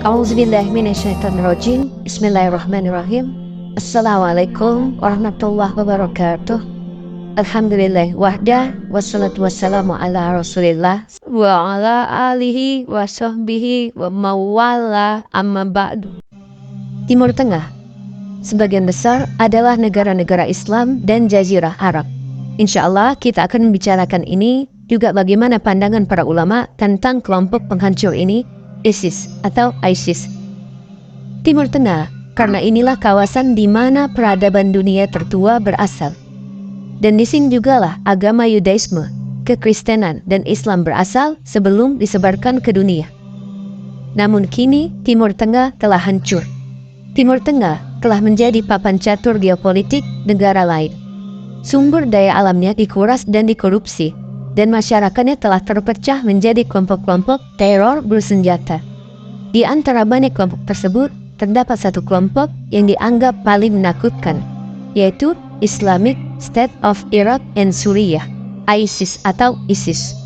A'udzubillahiminasyaitonirrajim. Bismillahirrahmanirrahim. Assalamualaikum warahmatullahi wabarakatuh. Alhamdulillah wahda, wassalatu wassalamu ala rasulillah wa ala alihi wa sahbihi wa mawala amma ba'du. Timur Tengah sebagian besar adalah negara-negara Islam dan Jazirah Arab. Insyaallah kita akan membicarakan ini, juga bagaimana pandangan para ulama tentang kelompok penghancur ini, ISIS atau ISIS. Timur Tengah, karena inilah kawasan di mana peradaban dunia tertua berasal. Dan di sini jugalah agama Yudaisme, Kekristenan, dan Islam berasal sebelum disebarkan ke dunia. Namun kini Timur Tengah telah hancur. Timur Tengah telah menjadi papan catur geopolitik negara lain. Sumber daya alamnya dikuras dan dikorupsi, dan masyarakatnya telah terpecah menjadi kelompok-kelompok teror bersenjata. Di antara banyak kelompok tersebut, terdapat satu kelompok yang dianggap paling menakutkan, yaitu Islamic State of Iraq and Suriah, ISIS atau ISIS.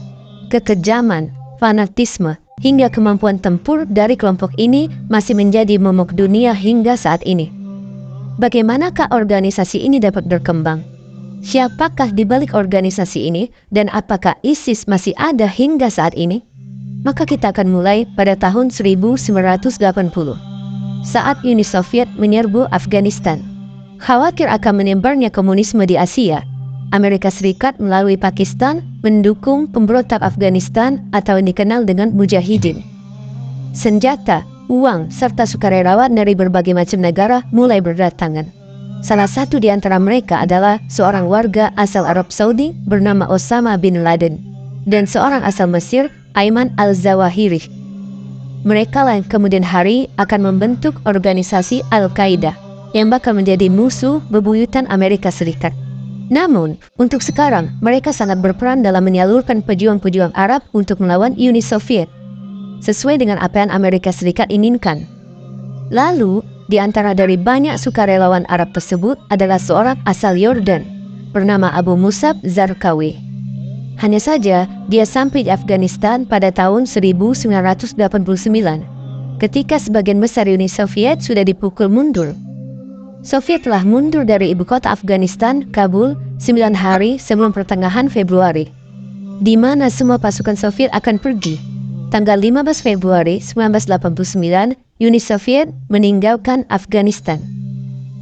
Kekejaman, fanatisme, hingga kemampuan tempur dari kelompok ini masih menjadi momok dunia hingga saat ini. Bagaimanakah organisasi ini dapat berkembang? Siapakah di balik organisasi ini, dan apakah ISIS masih ada hingga saat ini? Maka kita akan mulai pada tahun 1980, saat Uni Soviet menyerbu Afghanistan. Khawatir akan menyebarnya komunisme di Asia, Amerika Serikat melalui Pakistan mendukung pemberontak Afghanistan atau yang dikenal dengan mujahidin. Senjata, uang, serta sukarelawan dari berbagai macam negara mulai berdatangan. Salah satu di antara mereka adalah seorang warga asal Arab Saudi bernama Osama bin Laden dan seorang asal Mesir, Ayman al-Zawahiri. Mereka lah yang kemudian hari akan membentuk organisasi Al-Qaeda yang bakal menjadi musuh bebuyutan Amerika Serikat. Namun, untuk sekarang mereka sangat berperan dalam menyalurkan pejuang-pejuang Arab untuk melawan Uni Soviet, sesuai dengan apa yang Amerika Serikat inginkan. Lalu, di antara dari banyak sukarelawan Arab tersebut adalah seorang asal Yordan bernama Abu Musab Zarqawi. Hanya saja, dia sampai di Afghanistan pada tahun 1989, ketika sebagian besar Uni Soviet sudah dipukul mundur. Soviet telah mundur dari ibu kota Afghanistan, Kabul, 9 hari sebelum pertengahan Februari, di mana semua pasukan Soviet akan pergi. Tanggal 15 Februari 1989, Uni Soviet meninggalkan Afghanistan.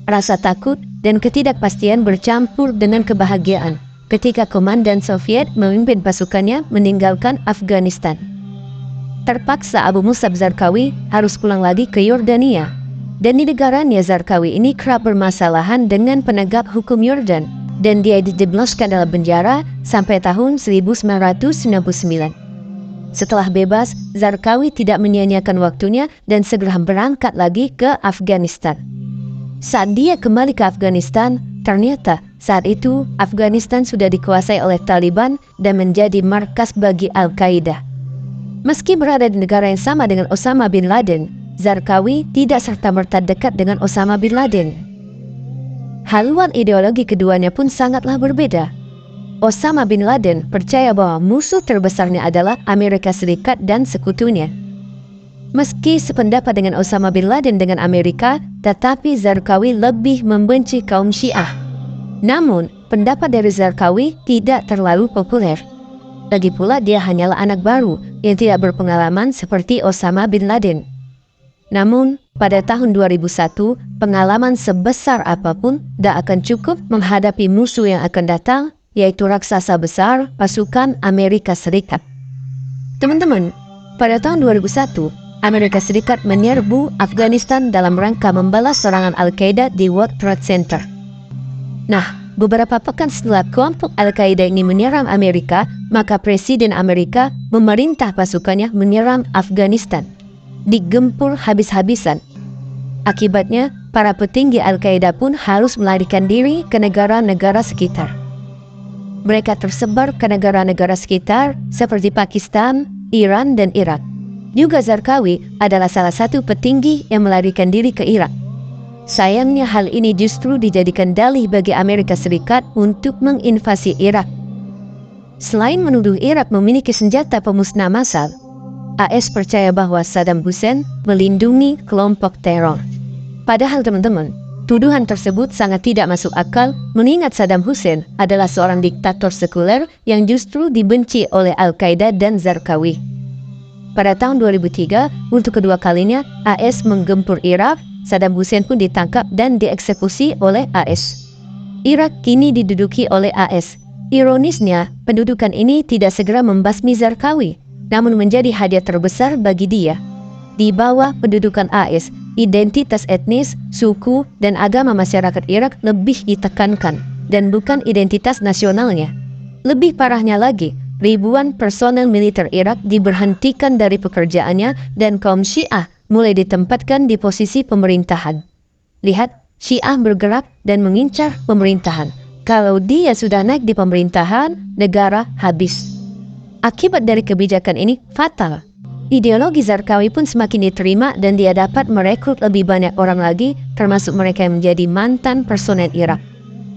Rasa takut dan ketidakpastian bercampur dengan kebahagiaan ketika komandan Soviet memimpin pasukannya meninggalkan Afghanistan. Terpaksa Abu Musab Zarqawi harus pulang lagi ke Yordania. Dan di negaranya Zarqawi ini kerap bermasalahan dengan penegak hukum Yordan, dan dia dijebloskan dalam penjara sampai tahun 1999. Setelah bebas, Zarqawi tidak menyia-nyiakan waktunya dan segera berangkat lagi ke Afghanistan. Saat dia kembali ke Afghanistan, ternyata saat itu Afghanistan sudah dikuasai oleh Taliban dan menjadi markas bagi Al-Qaeda. Meski berada di negara yang sama dengan Osama bin Laden, Zarqawi tidak serta-merta dekat dengan Osama bin Laden. Haluan ideologi keduanya pun sangatlah berbeda. Osama bin Laden percaya bahwa musuh terbesarnya adalah Amerika Serikat dan sekutunya. Meski sependapat dengan Osama bin Laden dengan Amerika, tetapi Zarqawi lebih membenci kaum Syiah. Namun, pendapat dari Zarqawi tidak terlalu populer. Lagi pula dia hanyalah anak baru yang tidak berpengalaman seperti Osama bin Laden. Namun, pada tahun 2001, pengalaman sebesar apapun tidak akan cukup menghadapi musuh yang akan datang, yaitu raksasa besar pasukan Amerika Serikat. Teman-teman, pada tahun 2001, Amerika Serikat menyerbu Afghanistan dalam rangka membalas serangan Al-Qaeda di World Trade Center. Nah, beberapa pekan setelah kelompok Al-Qaeda ini menyerang Amerika, maka Presiden Amerika memerintah pasukannya menyerang Afghanistan. Digempur habis-habisan. Akibatnya, para petinggi Al-Qaeda pun harus melarikan diri ke negara-negara sekitar. Mereka tersebar ke negara-negara sekitar seperti Pakistan, Iran, dan Irak. Juga Zarqawi adalah salah satu petinggi yang melarikan diri ke Irak. Sayangnya hal ini justru dijadikan dalih bagi Amerika Serikat untuk menginvasi Irak. Selain menuduh Irak memiliki senjata pemusnah massal, AS percaya bahwa Saddam Hussein melindungi kelompok teror. Padahal teman-teman, tuduhan tersebut sangat tidak masuk akal mengingat Saddam Hussein adalah seorang diktator sekuler yang justru dibenci oleh Al-Qaeda dan Zarqawi. Pada tahun 2003, untuk kedua kalinya AS menggempur Irak. Saddam Hussein pun ditangkap dan dieksekusi oleh AS. Irak kini diduduki oleh AS. Ironisnya, pendudukan ini tidak segera membasmi Zarqawi, namun menjadi hadiah terbesar bagi dia. Di bawah pendudukan AS, identitas etnis, suku, dan agama masyarakat Irak lebih ditekankan, dan bukan identitas nasionalnya. Lebih parahnya lagi, ribuan personel militer Irak diberhentikan dari pekerjaannya dan kaum Syiah mulai ditempatkan di posisi pemerintahan. Lihat, Syiah bergerak dan mengincar pemerintahan. Kalau dia sudah naik di pemerintahan, negara habis. Akibat dari kebijakan ini fatal. Ideologi Zarqawi pun semakin diterima dan dia dapat merekrut lebih banyak orang lagi, termasuk mereka yang menjadi mantan personel Irak.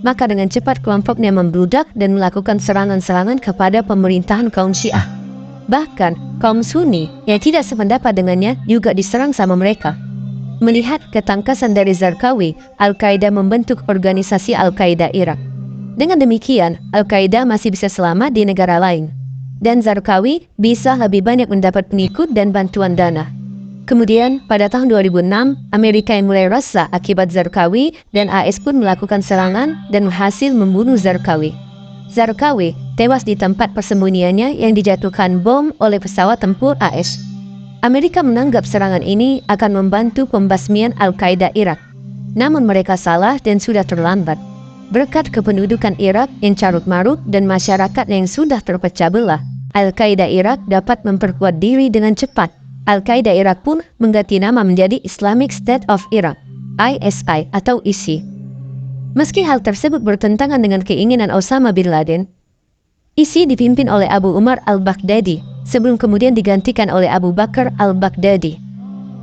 Maka dengan cepat kelompoknya membludak dan melakukan serangan-serangan kepada pemerintahan kaum Syiah. Bahkan kaum Sunni yang tidak sependapat dengannya juga diserang sama mereka. Melihat ketangkasan dari Zarqawi, Al-Qaeda membentuk organisasi Al-Qaeda Irak. Dengan demikian, Al-Qaeda masih bisa selamat di negara lain. Dan Zarqawi bisa lebih banyak mendapat pengikut dan bantuan dana. Kemudian, pada tahun 2006, Amerika yang mulai resah akibat Zarqawi dan AS pun melakukan serangan dan berhasil membunuh Zarqawi. Zarqawi tewas di tempat persembunyiannya yang dijatuhkan bom oleh pesawat tempur AS. Amerika menganggap serangan ini akan membantu pembasmian Al-Qaeda Irak. Namun mereka salah dan sudah terlambat. Berkat kependudukan Irak yang carut-marut dan masyarakat yang sudah terpecah belah, Al-Qaeda Irak dapat memperkuat diri dengan cepat. Al-Qaeda Irak pun mengganti nama menjadi Islamic State of Iraq, ISI atau ISI. Meski hal tersebut bertentangan dengan keinginan Osama bin Laden, ISI dipimpin oleh Abu Umar al-Baghdadi sebelum kemudian digantikan oleh Abu Bakar al-Baghdadi.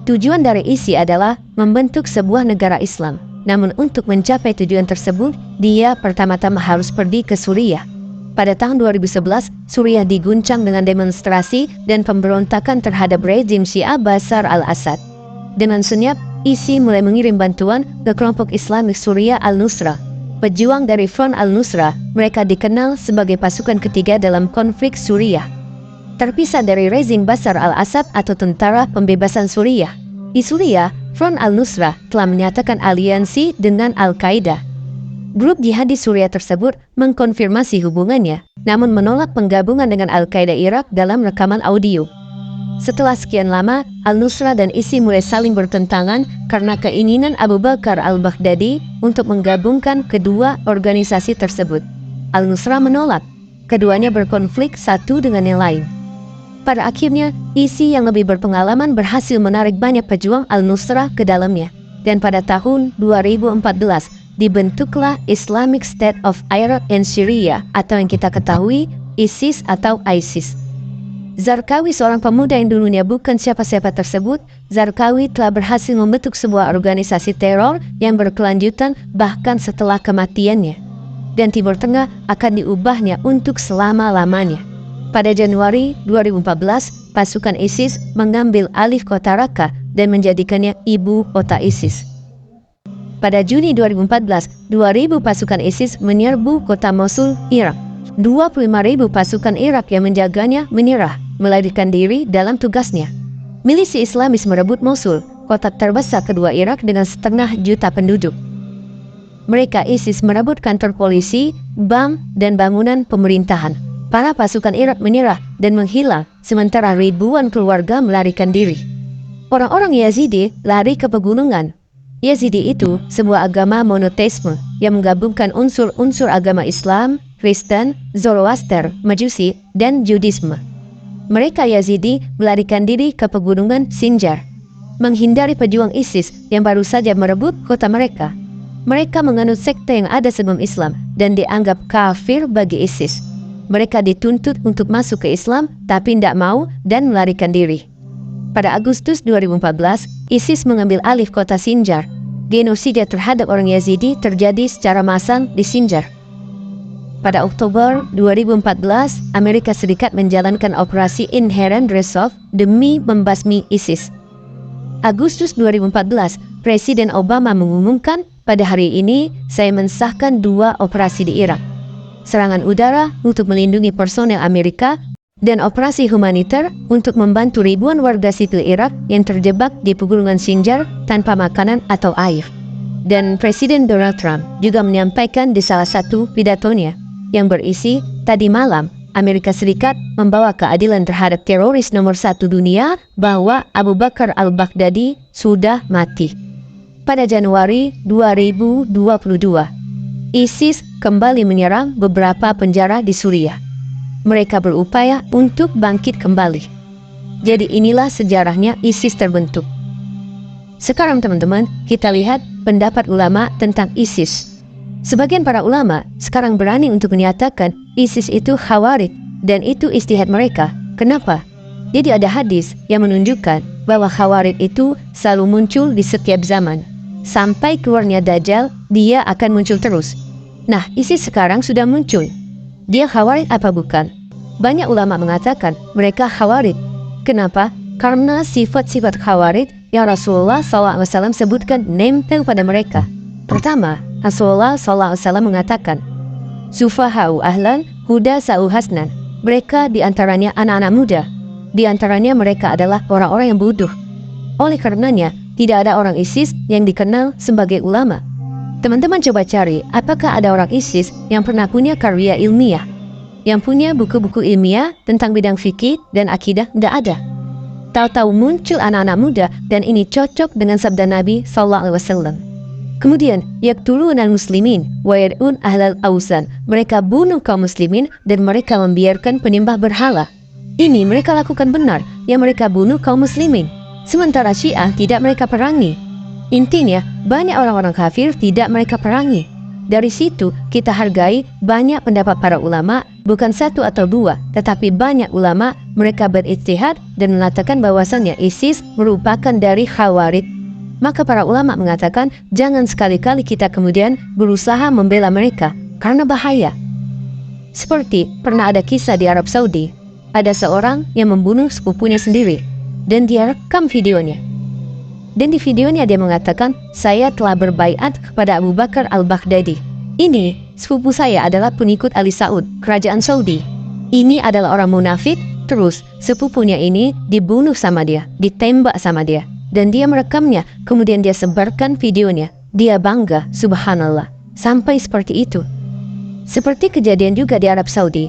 Tujuan dari ISI adalah membentuk sebuah negara Islam. Namun untuk mencapai tujuan tersebut, dia pertama-tama harus pergi ke Suriah. Pada tahun 2011, Suriah diguncang dengan demonstrasi dan pemberontakan terhadap rezim Syiah Bashar al-Assad. Dengan senyap, ISI mulai mengirim bantuan ke kelompok Islami Suriah Al-Nusra. Pejuang dari Front Al-Nusra, mereka dikenal sebagai pasukan ketiga dalam konflik Suriah. Terpisah dari rezim Bashar al-Assad atau Tentara Pembebasan Suriah. Di Suriah, Front Al-Nusra telah menyatakan aliansi dengan Al-Qaeda. Grup jihadis Suriah tersebut mengkonfirmasi hubungannya, namun menolak penggabungan dengan Al-Qaeda Irak dalam rekaman audio. Setelah sekian lama, Al-Nusra dan ISI mulai saling bertentangan karena keinginan Abu Bakar al-Baghdadi untuk menggabungkan kedua organisasi tersebut. Al-Nusra menolak. Keduanya berkonflik satu dengan yang lain. Pada akhirnya, ISI yang lebih berpengalaman berhasil menarik banyak pejuang Al-Nusra ke dalamnya. Dan pada tahun 2014, dibentuklah Islamic State of Iraq and Syria atau yang kita ketahui ISIS atau ISIS. Zarqawi, seorang pemuda yang dulunya bukan siapa-siapa tersebut, Zarqawi telah berhasil membentuk sebuah organisasi teror yang berkelanjutan bahkan setelah kematiannya. Dan Timur Tengah akan diubahnya untuk selama-lamanya. Pada Januari 2014, pasukan ISIS mengambil alih kota Raqqa dan menjadikannya ibu kota ISIS. Pada Juni 2014, 2.000 pasukan ISIS menyerbu kota Mosul, Irak. 25.000 pasukan Irak yang menjaganya menyerah, melarikan diri dalam tugasnya. Milisi Islamis merebut Mosul, kota terbesar kedua Irak dengan 500.000 penduduk. Mereka ISIS merebut kantor polisi, bank, dan bangunan pemerintahan. Para pasukan Irak menyerah dan menghilang, sementara ribuan keluarga melarikan diri. Orang-orang Yazidi lari ke pegunungan. Yazidi itu sebuah agama monoteisme yang menggabungkan unsur-unsur agama Islam, Kristen, Zoroaster, Majusi, dan Judaisme. Mereka Yazidi melarikan diri ke pegunungan Sinjar, menghindari pejuang ISIS yang baru saja merebut kota mereka. Mereka menganut sekte yang ada sebelum Islam dan dianggap kafir bagi ISIS. Mereka dituntut untuk masuk ke Islam tapi tidak mau dan melarikan diri. Pada Agustus 2014, ISIS mengambil alih kota Sinjar. Genosida terhadap orang Yazidi terjadi secara massal di Sinjar. pada Oktober 2014, Amerika Serikat menjalankan operasi Inherent Resolve demi membasmi ISIS. Agustus 2014, Presiden Obama mengumumkan, pada hari ini saya mensahkan 2 operasi di Irak. Serangan udara untuk melindungi personel Amerika dan operasi humaniter untuk membantu ribuan warga sipil Irak yang terjebak di pegunungan Sinjar tanpa makanan atau air. Dan Presiden Donald Trump juga menyampaikan di salah satu pidatonya yang berisi, tadi malam Amerika Serikat membawa keadilan terhadap teroris nomor 1 dunia bahwa Abu Bakar al-Baghdadi sudah mati. Pada Januari 2022, ISIS kembali menyerang beberapa penjara di Suriah. Mereka berupaya untuk bangkit kembali. Jadi inilah sejarahnya ISIS terbentuk. Sekarang teman-teman, kita lihat pendapat ulama tentang ISIS. Sebagian para ulama sekarang berani untuk menyatakan ISIS itu khawarij dan itu ijtihad mereka. Kenapa? Jadi ada hadis yang menunjukkan bahwa khawarij itu selalu muncul di setiap zaman. Sampai keluarnya Dajjal, dia akan muncul terus. Nah, ISIS sekarang sudah muncul. Dia khawarij apa bukan? Banyak ulama mengatakan mereka khawarij. Kenapa? Karena sifat-sifat khawarij yang Rasulullah SAW sebutkan nempel pada mereka. Pertama, Rasulullah SAW mengatakan, Sufahau ahlan huda sa'u hasnan. Mereka diantaranya anak-anak muda. Diantaranya mereka adalah orang-orang yang bodoh. Oleh karenanya, tidak ada orang ISIS yang dikenal sebagai ulama. Teman-teman coba cari, apakah ada orang ISIS yang pernah punya karya ilmiah? Yang punya buku-buku ilmiah tentang bidang fikih dan akidah? Tidak ada. Tahu-tahu muncul anak-anak muda dan ini cocok dengan sabda Nabi SAW. Kemudian, yaktulunal muslimin wa yad'un ahlal awsan. Mereka bunuh kaum muslimin dan mereka membiarkan penyembah berhala. Ini mereka lakukan benar, yang mereka bunuh kaum muslimin. Sementara Syiah tidak mereka perangi. Intinya, banyak orang-orang kafir tidak mereka perangi. Dari situ, kita hargai banyak pendapat para ulama, bukan 1 atau 2, tetapi banyak ulama mereka berijtihad dan mengatakan bahwasannya ISIS merupakan dari khawarij. Maka para ulama mengatakan jangan sekali-kali kita kemudian berusaha membela mereka karena bahaya. Seperti pernah ada kisah di Arab Saudi, ada seorang yang membunuh sepupunya sendiri dan dia rekam videonya. Dan di videonya dia mengatakan, saya telah berbaiat kepada Abu Bakar al-Baghdadi. Ini sepupu saya adalah pengikut Ali Saud, kerajaan Saudi. Ini adalah orang munafik, terus sepupunya ini dibunuh sama dia, ditembak sama dia. Dan dia merekamnya, kemudian dia sebarkan videonya. Dia bangga, subhanallah, sampai seperti itu. Seperti kejadian juga di Arab Saudi.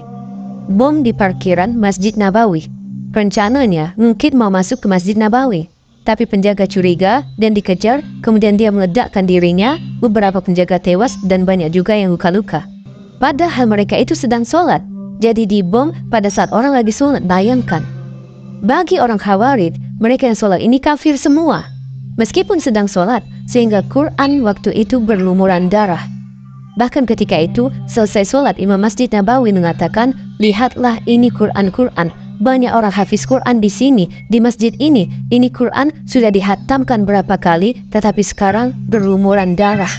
Bom di parkiran Masjid Nabawi. Rencananya mungkin mau masuk ke Masjid Nabawi, tapi penjaga curiga dan dikejar, kemudian dia meledakkan dirinya, beberapa penjaga tewas dan banyak juga yang luka-luka. Padahal mereka itu sedang sholat, jadi dibom pada saat orang lagi sholat. Bayangkan. Bagi orang khawarij, mereka yang sholat ini kafir semua, meskipun sedang sholat, sehingga Quran waktu itu berlumuran darah. Bahkan ketika itu, selesai sholat, Imam Masjid Nabawi mengatakan, lihatlah ini Quran. Banyak orang hafiz Quran di sini, di masjid ini. Ini Quran sudah dihatamkan berapa kali, tetapi sekarang berlumuran darah.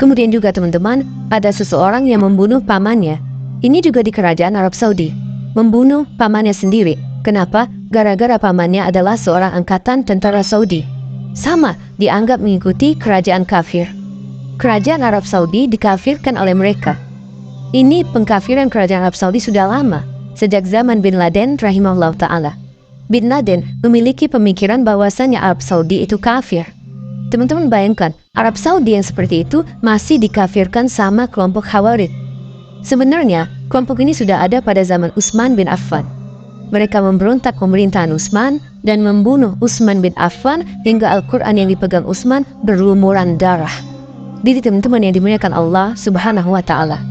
Kemudian juga teman-teman, ada seseorang yang membunuh pamannya. Ini juga di kerajaan Arab Saudi. Membunuh pamannya sendiri. Kenapa? Gara-gara pamannya adalah seorang angkatan tentara Saudi. Sama, dianggap mengikuti kerajaan kafir. Kerajaan Arab Saudi dikafirkan oleh mereka. Ini pengkafiran kerajaan Arab Saudi sudah lama, sejak zaman Bin Laden rahimahullah ta'ala. Bin Laden memiliki pemikiran bahwasannya Arab Saudi itu kafir. Teman-teman bayangkan, Arab Saudi yang seperti itu masih dikafirkan sama kelompok Khawarij. Sebenarnya, kelompok ini sudah ada pada zaman Utsman bin Affan. Mereka memberontak pemerintahan Utsman dan membunuh Utsman bin Affan hingga Al-Quran yang dipegang Utsman berlumuran darah. Jadi teman-teman yang dimuliakan Allah Subhanahu wa Ta'ala,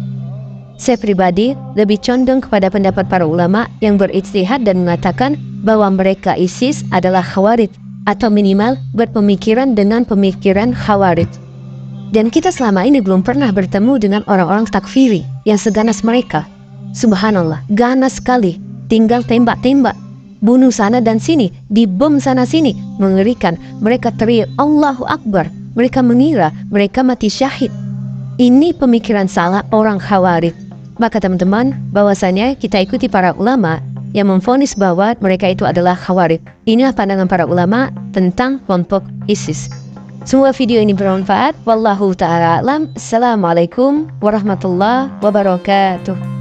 saya pribadi lebih condong kepada pendapat para ulama yang berijtihad dan mengatakan bahwa mereka ISIS adalah khawarij atau minimal berpemikiran dengan pemikiran khawarij. Dan kita selama ini belum pernah bertemu dengan orang-orang takfiri yang seganas mereka. Subhanallah, ganas sekali. Tinggal tembak-tembak, bunuh sana dan sini, dibom sana sini. Mengerikan. Mereka teriak Allahu Akbar. Mereka mengira mereka mati syahid. Ini pemikiran salah orang khawarij. Maka teman-teman, bahwasanya kita ikuti para ulama yang memvonis bahwa mereka itu adalah khawarij. Inilah pandangan para ulama tentang kelompok ISIS. Semua video ini bermanfaat. Wallahu ta'ala a'lam. Assalamualaikum warahmatullahi wabarakatuh.